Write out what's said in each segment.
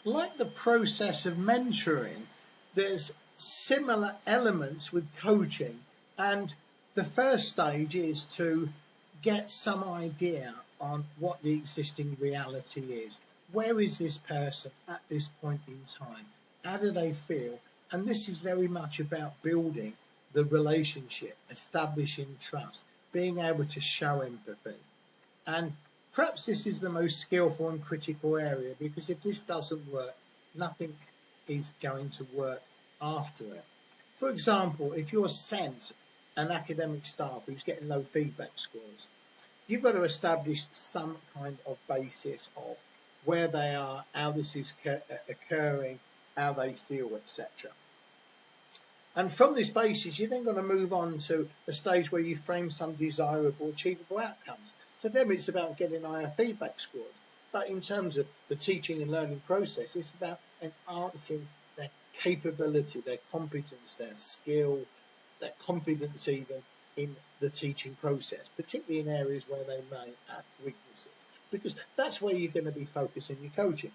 like the process of mentoring, there's similar elements with coaching. And the first stage is to get some idea on what the existing reality is. Where is this person at this point in time? How do they feel? And this is very much about building the relationship, establishing trust, being able to show empathy. And perhaps this is the most skillful and critical area, because if this doesn't work, nothing is going to work after it. For example, if you're sent an academic staff who's getting low feedback scores, you've got to establish some kind of basis of where they are, how this is occurring, how they feel, etc. And from this basis, you're then going to move on to a stage where you frame some desirable, achievable outcomes. For them, it's about getting higher feedback scores. But in terms of the teaching and learning process, it's about enhancing their capability, their competence, their skill, their confidence even in the teaching process, particularly in areas where they may have weaknesses, because that's where you're going to be focusing your coaching.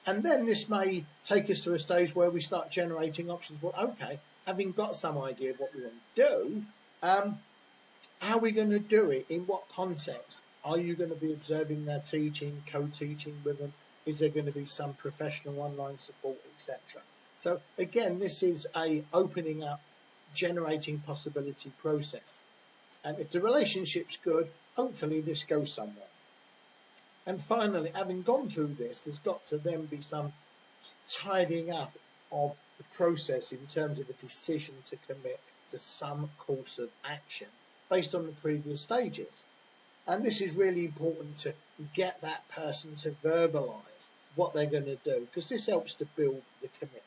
And then this may take us to a stage where we start generating options. Well, okay, having got some idea of what we want to do, how are we going to do it? In what context? Are you going to be observing their teaching, co-teaching with them? Is there going to be some professional online support, etc.? So again, this is a opening up, generating possibility process. And if the relationship's good, hopefully this goes somewhere. And finally, having gone through this, there's got to then be some tidying up of the process in terms of a decision to commit to some course of action based on the previous stages. And this is really important to get that person to verbalise what they're going to do, because this helps to build the commitment.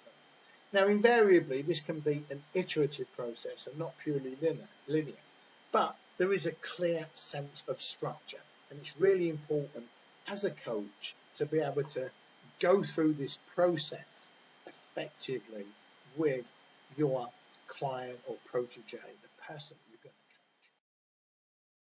Now, invariably, this can be an iterative process and not purely linear, but there is a clear sense of structure, and it's really important as a coach to be able to go through this process effectively with your client or protege, the person you're going to